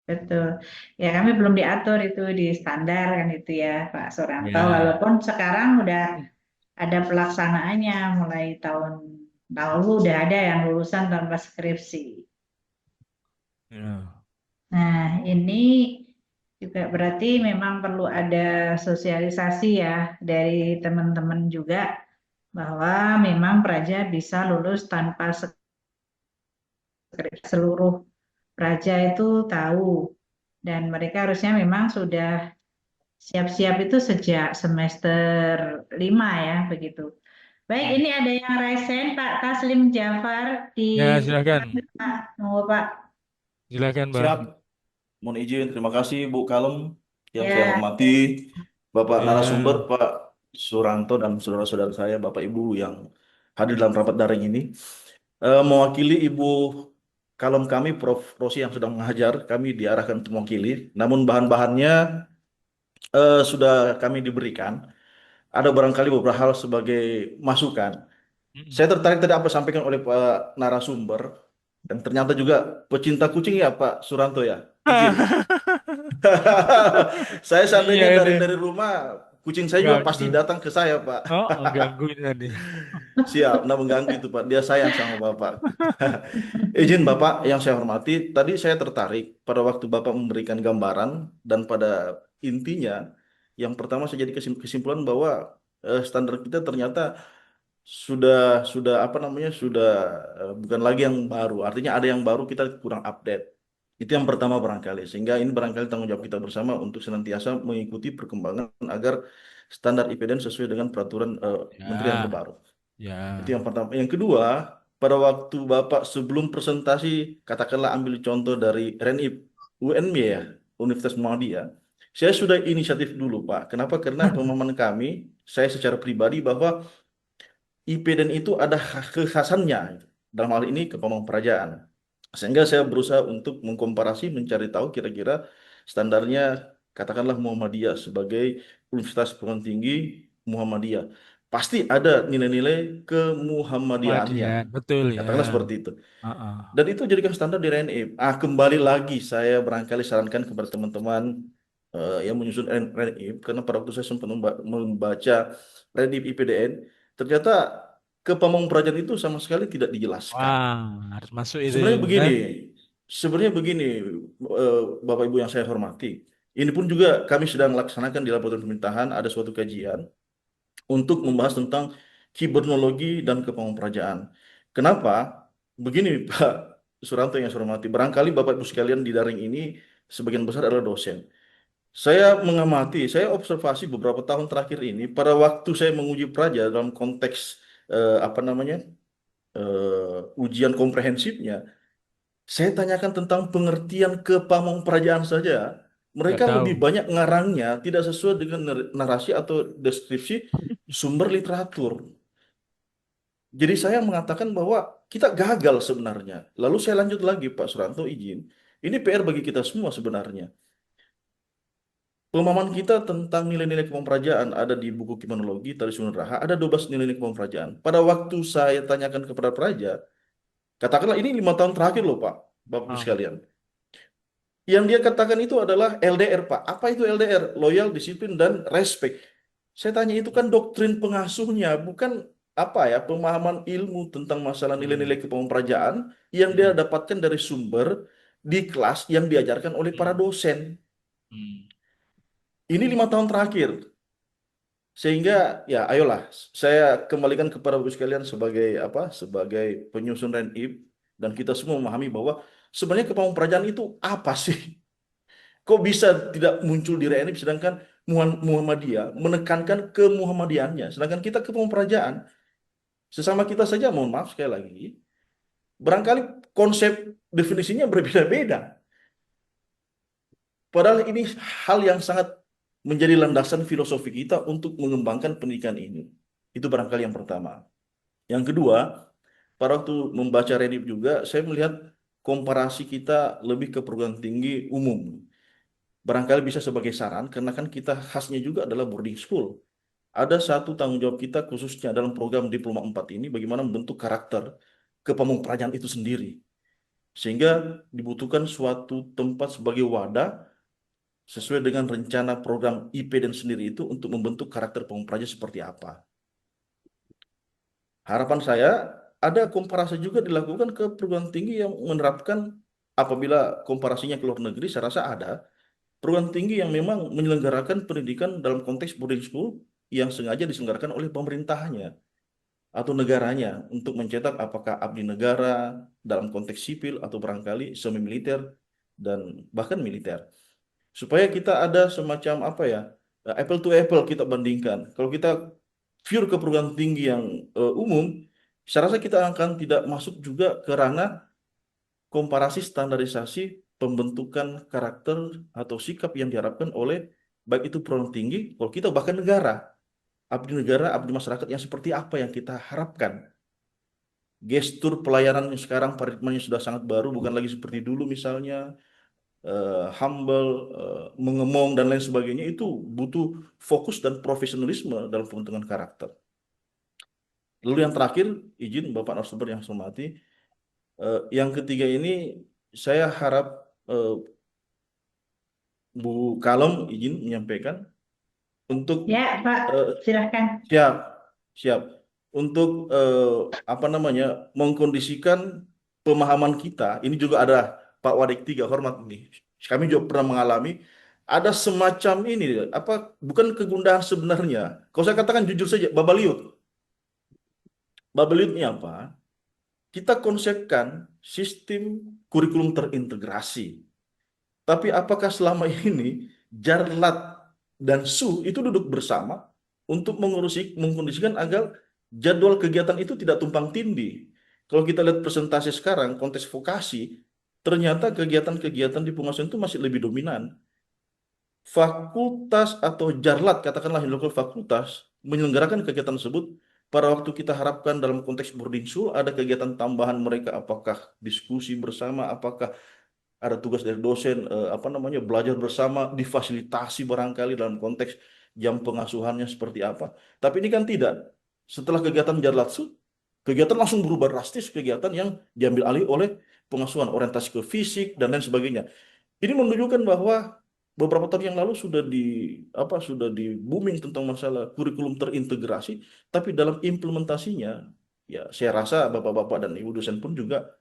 betul. Ya kami belum diatur itu di standar kan itu ya Pak Suranto. Ya. Walaupun sekarang udah ada pelaksanaannya mulai tahun lalu udah ada yang lulusan tanpa skripsi. Ya. Nah, ini juga berarti memang perlu ada sosialisasi ya dari teman-teman juga bahwa memang praja bisa lulus tanpa skripsi. Seluruh praja itu tahu dan mereka harusnya memang sudah siap-siap itu sejak semester 5 ya begitu. Baik, ini ada yang resen Pak Taslim Jafar di Ya, silakan. Pak. Mau Pak? Silakan, Bang. Siap, mohon izin. Terima kasih Bu Kalem yang saya Ya, hormati, Bapak narasumber Ya. Pak Suranto dan saudara-saudara saya, Bapak Ibu yang hadir dalam rapat daring ini. Mewakili Ibu Kalem kami, Prof. Rosi yang sedang mengajar, kami diarahkan untuk mewakili. Namun bahan-bahannya sudah kami diberikan. Ada barangkali beberapa hal sebagai masukan. Mm-mm. Saya tertarik tadi apa disampaikan oleh Pak narasumber dan ternyata juga pecinta kucing ya Pak Suranto ya. Izin. Saya Iya seandainya ini dari rumah, kucing saya juga pasti ganggu. datang ke saya, Pak. Oh, gangguin tadi. Siap, nah mengganggu itu, Pak. Dia sayang sama Bapak. Izin Bapak yang saya hormati, tadi saya tertarik pada waktu Bapak memberikan gambaran dan pada intinya, yang pertama saya jadi kesimpulan bahwa standar kita ternyata sudah apa namanya bukan lagi yang baru. Artinya ada yang baru kita kurang update. Itu yang pertama barangkali. Sehingga ini barangkali tanggung jawab kita bersama untuk senantiasa mengikuti perkembangan agar standar IPDN sesuai dengan peraturan menteri yang Ya, terbaru. Itu ya. yang pertama. Yang kedua, pada waktu Bapak sebelum presentasi, katakanlah ambil contoh dari RENIP, UNM ya, Universitas Muhammadiyah. Saya sudah inisiatif dulu, Pak. Kenapa? Karena pemahaman kami, saya secara pribadi bahwa IPDN itu ada kekhasannya. Dalam hal ini kepemimpinan. Sehingga saya berusaha untuk mengkomparasi, mencari tahu kira-kira standarnya, katakanlah Muhammadiyah sebagai Universitas Perguruan Tinggi Muhammadiyah. Pasti ada nilai-nilai kemuhammadiyaannya. Muhammadiyah, betul ya. Katakanlah seperti itu. Heeh. Dan itu jadikan standar di RNIP. Kembali lagi saya barangkali sarankan kepada teman-teman yang menyusun RNIP, karena pada waktu saya sempat membaca RNIP IPDN, ternyata kepemimpinan itu sama sekali tidak dijelaskan. Wah, harus masuk itu Sebenarnya begini, kan? sebenarnya begini, Bapak Ibu yang saya hormati. Ini pun juga kami sedang laksanakan di laporan pemerintahan ada suatu kajian untuk membahas tentang kibernologi dan kepemimpinan. Kenapa? Begini Pak Suranto yang saya hormati. Barangkali Bapak Ibu sekalian di daring ini sebagian besar adalah dosen. Saya mengamati, saya observasi beberapa tahun terakhir ini pada waktu saya menguji praja dalam konteks apa namanya ujian komprehensifnya. Saya tanyakan tentang pengertian kepamongprajaan saja. Nggak Mereka tahu. lebih banyak ngarangnya tidak sesuai dengan narasi atau deskripsi sumber literatur. Jadi saya mengatakan bahwa kita gagal sebenarnya. Lalu saya lanjut lagi Pak Suranto izin. Ini PR bagi kita semua sebenarnya. Pemahaman kita tentang nilai-nilai kepemimpinan ada di buku Kriminologi Tari Sunan Raha, ada 12 nilai-nilai kepemimpinan. Pada waktu saya tanyakan kepada praja, katakanlah ini 5 tahun terakhir loh Pak, Bapak Ibu Ah, sekalian. Yang dia katakan itu adalah LDR, Pak. Apa itu LDR? Loyal, disiplin, dan respect. Saya tanya itu kan doktrin pengasuhnya, bukan apa ya pemahaman ilmu tentang masalah nilai-nilai hmm, kepemimpinan yang dia hmm, dapatkan dari sumber di kelas yang diajarkan oleh para hmm, dosen. hmm. Ini 5 tahun terakhir. Sehingga ya ayolah saya kembalikan kepada Bapak sekalian sebagai apa? Sebagai penyusun RENIP dan kita semua memahami bahwa sebenarnya kepemimpinan itu apa sih? Kok bisa tidak muncul di RNIP sedangkan Muhammadiyah menekankan ke Muhammadiyaannya, sedangkan kita ke pemperajaan sesama kita saja mohon maaf sekali lagi, barangkali konsep definisinya berbeda-beda. Padahal ini hal yang sangat menjadi landasan filosofi kita untuk mengembangkan pendidikan ini. Itu barangkali yang pertama. Yang kedua, pada waktu membaca RENIP juga, saya melihat komparasi kita lebih ke perguruan tinggi umum. Barangkali bisa sebagai saran, karena kan kita khasnya juga adalah boarding school. Ada satu tanggung jawab kita khususnya dalam program Diploma 4 ini, bagaimana membentuk karakter kepemimpinan itu sendiri. Sehingga dibutuhkan suatu tempat sebagai wadah sesuai dengan rencana program IPDN sendiri itu untuk membentuk karakter Pamung Praja seperti apa. Harapan saya ada komparasi juga dilakukan ke perguruan tinggi yang menerapkan, apabila komparasinya ke luar negeri, saya rasa ada perguruan tinggi yang memang menyelenggarakan pendidikan dalam konteks boarding school yang sengaja diselenggarakan oleh pemerintahnya atau negaranya untuk mencetak apakah abdi negara dalam konteks sipil atau barangkali semi militer dan bahkan militer. Supaya kita ada semacam apa ya, apple to apple kita bandingkan. Kalau kita pure ke perguruan tinggi yang umum, saya rasa kita akan tidak masuk juga ke ranah komparasi standarisasi pembentukan karakter atau sikap yang diharapkan oleh baik itu perguruan tinggi, kalau kita bahkan negara, abdi masyarakat yang seperti apa yang kita harapkan. Gestur pelayanan yang sekarang paradigmanya sudah sangat baru, bukan lagi seperti dulu misalnya humble, mengemong dan lain sebagainya. Itu butuh fokus dan profesionalisme dalam pembentukan karakter. Lalu yang terakhir, izin Bapak narasumber yang saya hormati, yang ketiga ini saya harap Bu Kalem izin menyampaikan untuk Ya, Pak, silahkan. siap, siap untuk apa namanya mengkondisikan pemahaman kita. Ini juga ada Pak Wadik Tiga hormat ini. Kami juga pernah mengalami ada semacam ini apa bukan kegundahan sebenarnya. Kalau saya katakan jujur saja, babaliut. Babaliut ini apa? Kita konsepkan sistem kurikulum terintegrasi. Tapi apakah selama ini Jarlat dan Su itu duduk bersama untuk mengkondisikan agar jadwal kegiatan itu tidak tumpang tindih? Kalau kita lihat presentasi sekarang, konteks vokasi, ternyata kegiatan-kegiatan di pengasuhan itu masih lebih dominan. Fakultas atau Jarlat, katakanlah yang lokal fakultas, menyelenggarakan kegiatan tersebut. Pada waktu kita harapkan dalam konteks boarding school, ada kegiatan tambahan mereka, apakah diskusi bersama, apakah ada tugas dari dosen apa namanya belajar bersama, difasilitasi barangkali dalam konteks jam pengasuhannya seperti apa. Tapi ini kan tidak. Setelah kegiatan Jarlatsu, kegiatan langsung berubah drastis, kegiatan yang diambil alih oleh pengasuhan orientasi ke fisik dan lain sebagainya. Ini menunjukkan bahwa beberapa tahun yang lalu sudah di booming tentang masalah kurikulum terintegrasi, tapi dalam implementasinya ya saya rasa bapak-bapak dan ibu dosen pun juga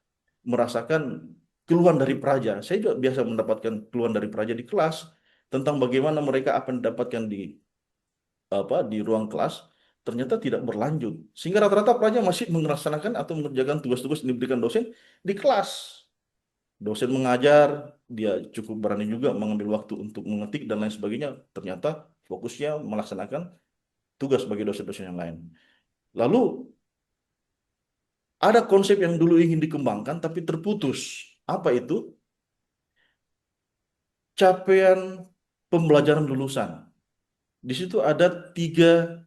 merasakan keluhan dari praja. Saya juga biasa mendapatkan keluhan dari praja di kelas tentang bagaimana mereka apa yang didapatkan di ruang kelas ternyata tidak berlanjut. Sehingga rata-rata praja masih melaksanakan atau mengerjakan tugas-tugas yang diberikan dosen di kelas. Dosen mengajar, dia cukup berani juga mengambil waktu untuk mengetik dan lain sebagainya. Ternyata fokusnya melaksanakan tugas bagi dosen-dosen yang lain. Lalu ada konsep yang dulu ingin dikembangkan tapi terputus. Apa itu? Capaian pembelajaran lulusan. Di situ ada tiga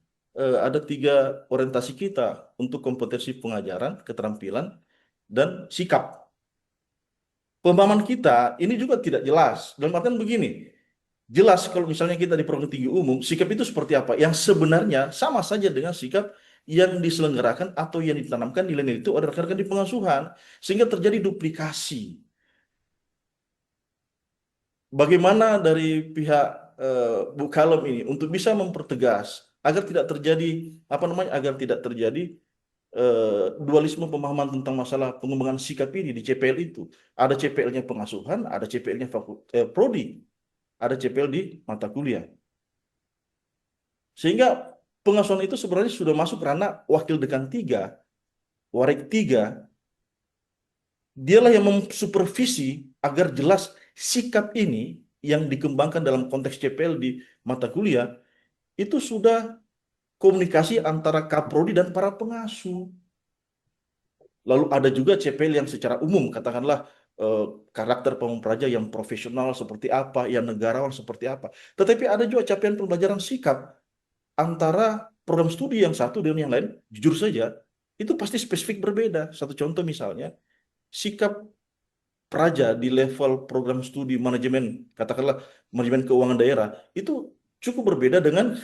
orientasi kita untuk kompetensi pengajaran, keterampilan, dan sikap. Pemahaman kita ini juga tidak jelas. Dalam artian begini, jelas kalau misalnya kita di perguruan tinggi umum, sikap itu seperti apa? Yang sebenarnya sama saja dengan sikap yang diselenggarakan atau yang ditanamkan nilai-nilai itu oleh rekan-rekan di pengasuhan. Sehingga terjadi duplikasi. Bagaimana dari pihak Bu Kalem ini untuk bisa mempertegas agar tidak terjadi dualisme pemahaman tentang masalah pengembangan sikap ini di CPL itu. Ada CPL-nya pengasuhan, ada CPL-nya prodi, ada CPL di mata kuliah. Sehingga pengasuhan itu sebenarnya sudah masuk ranah wakil dekan 3, warik 3. Dialah yang memsupervisi agar jelas sikap ini yang dikembangkan dalam konteks CPL di mata kuliah itu sudah komunikasi antara kaprodi dan para pengasuh. Lalu ada juga CPL yang secara umum, katakanlah karakter Pamung Praja yang profesional seperti apa, yang negarawan seperti apa. Tetapi ada juga capaian pembelajaran sikap antara program studi yang satu dengan yang lain, jujur saja, itu pasti spesifik berbeda. Satu contoh misalnya, sikap praja di level program studi manajemen, katakanlah manajemen keuangan daerah, itu cukup berbeda dengan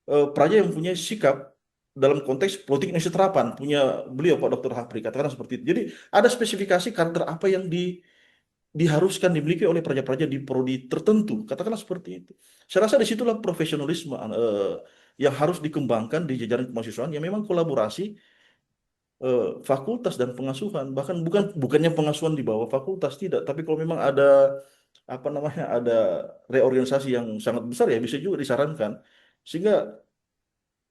praja yang punya sikap dalam konteks politik Indonesia terapan punya beliau Pak Dr. Hapri, katakanlah seperti itu. Jadi ada spesifikasi karakter apa yang diharuskan dimiliki oleh praja-praja di prodi tertentu, katakanlah seperti itu. Saya rasa disitulah profesionalisme yang harus dikembangkan di jajaran kemahasiswaan yang memang kolaborasi fakultas dan pengasuhan, bahkan bukannya pengasuhan di bawah fakultas, tidak, tapi kalau memang ada apa namanya, ada reorganisasi yang sangat besar ya bisa juga disarankan, sehingga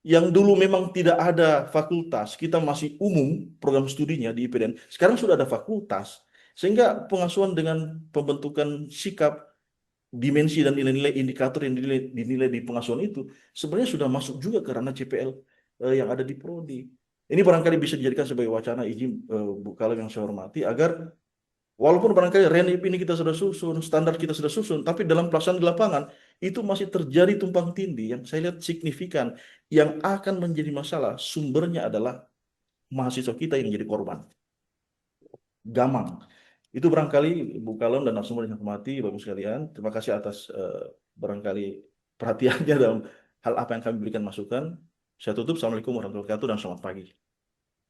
yang dulu memang tidak ada fakultas, kita masih umum program studinya di IPDN, sekarang sudah ada fakultas, sehingga pengasuhan dengan pembentukan sikap, dimensi dan nilai-nilai indikator yang dinilai di pengasuhan itu sebenarnya sudah masuk juga ke ranah CPL yang ada di prodi. Ini barangkali bisa dijadikan sebagai wacana, izin Bu Kalem yang saya hormati, agar walaupun barangkali RENIP ini kita sudah susun, standar kita sudah susun, tapi dalam pelaksanaan di lapangan itu masih terjadi tumpang tindih yang saya lihat signifikan, yang akan menjadi masalah sumbernya adalah mahasiswa kita yang jadi korban. Gamang. Itu barangkali Bu Kalem dan narasumber yang saya hormati, Bapak sekalian. Terima kasih atas barangkali perhatiannya dalam hal apa yang kami berikan masukan. Saya tutup. Assalamualaikum warahmatullahi wabarakatuh dan selamat pagi.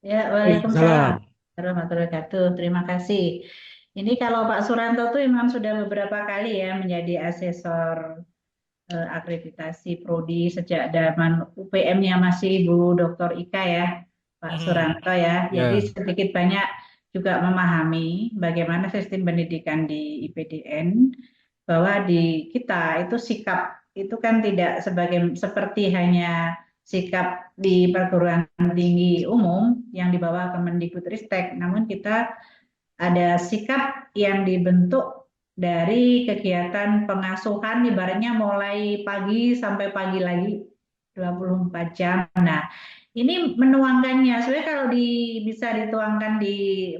Ya, Waalaikumsalam Salam. warahmatullahi wabarakatuh. Terima kasih. Ini kalau Pak Suranto tuh memang sudah beberapa kali ya menjadi asesor akreditasi prodi sejak zaman UPM-nya masih Bu Dr. Ika ya, Pak Suranto ya. Jadi Ya. sedikit banyak juga memahami bagaimana sistem pendidikan di IPDN, bahwa di kita itu sikap itu kan tidak seperti hanya sikap di perguruan tinggi umum yang dibawa Kemendikbudristek, namun kita ada sikap yang dibentuk dari kegiatan pengasuhan, ibaratnya mulai pagi sampai pagi lagi 24 jam. Nah, ini menuangkannya. Sebenarnya kalau bisa dituangkan di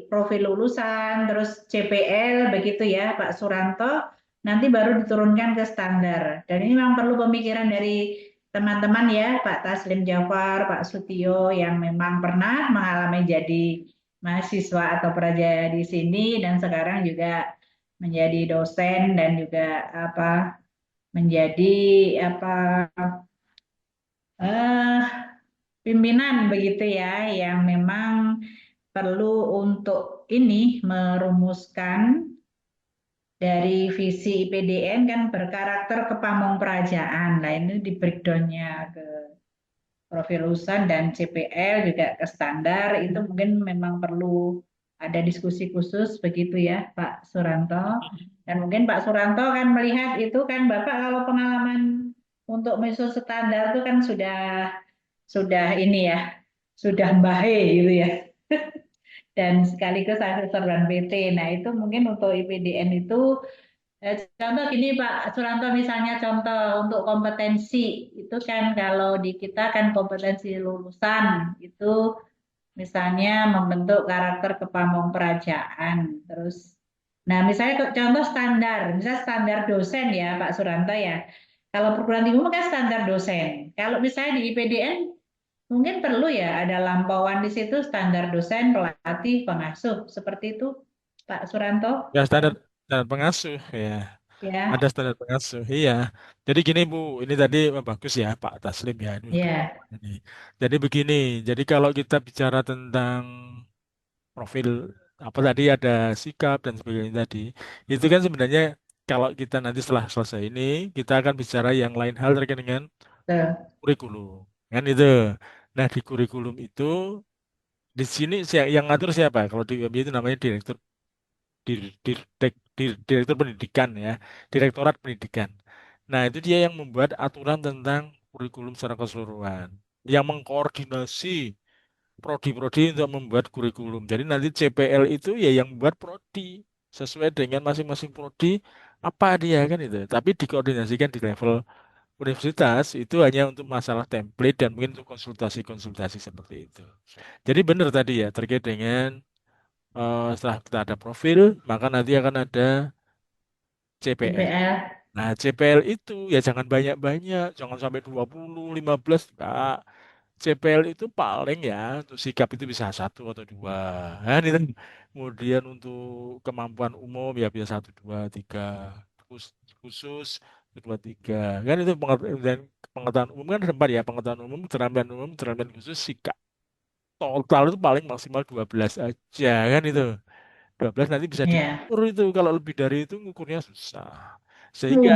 profil lulusan, terus CPL begitu ya, Pak Suranto, nanti baru diturunkan ke standar. Dan ini memang perlu pemikiran dari teman-teman ya, Pak Taslim Jafar, Pak Sutio yang memang pernah mengalami jadi mahasiswa atau pelajar di sini dan sekarang juga menjadi dosen dan juga menjadi eh, pimpinan begitu ya, yang memang perlu untuk ini merumuskan dari visi IPDN kan berkarakter kepamongperajaan. Nah ini di breakdownnya ke profil lulusan dan CPL juga ke standar, itu mungkin memang perlu ada diskusi khusus begitu ya Pak Suranto. Dan mungkin Pak Suranto kan melihat itu kan Bapak kalau pengalaman untuk menyusun standar itu kan sudah ini ya, sudah mbahe gitu ya. Dan sekaligus asesor dan PT. Nah, itu mungkin untuk IPDN itu contoh gini Pak Suranto, misalnya contoh untuk kompetensi itu kan kalau di kita kan kompetensi lulusan itu misalnya membentuk karakter kepamongperajaan. Terus, nah misalnya contoh standar, misalnya standar dosen ya Pak Suranto ya. Kalau perguruan tinggi umum kan standar dosen. Kalau misalnya di IPDN mungkin perlu ya ada lampauan di situ standar dosen, pelatih, pengasuh seperti itu Pak Suranto Ya standar standar pengasuh ya. ya. Ada standar pengasuh. Iya. Jadi gini Bu, ini tadi bagus ya Pak Taslim ya. Ini Ya, ini. Jadi begini. Jadi kalau kita bicara tentang profil apa tadi ada sikap dan sebagainya tadi, itu kan sebenarnya kalau kita nanti setelah selesai ini, kita akan bicara yang lain hal terkait dengan betul. kurikulum. Kan itu. Nah, di kurikulum itu di sini yang ngatur siapa? Kalau di UMY itu namanya direktur direktur pendidikan ya, direktorat pendidikan. Nah, itu dia yang membuat aturan tentang kurikulum secara keseluruhan, yang mengkoordinasi prodi-prodi untuk membuat kurikulum. Jadi nanti CPL itu ya yang membuat prodi sesuai dengan masing-masing prodi apa dia kan itu. Tapi dikoordinasikan di level universitas itu hanya untuk masalah template dan mungkin untuk konsultasi-konsultasi seperti itu. Jadi benar tadi ya terkait dengan setelah kita ada profil, maka nanti akan ada CPL. IPL. Nah, CPL itu ya jangan banyak-banyak, jangan sampai 20, 15, enggak. CPL itu paling ya untuk sikap itu bisa satu atau dua. Kan itu. Kemudian untuk kemampuan umum ya bisa satu, dua, tiga. Khusus dua, tiga. Kan itu pengertian Pengetahuan umum kan ada 4 ya, pengetahuan umum, keterampilan khusus, sikap. Total itu paling maksimal 12 aja kan itu. 12 nanti bisa Ya. diukur itu, kalau lebih dari itu ngukurnya susah. Oh, Sehingga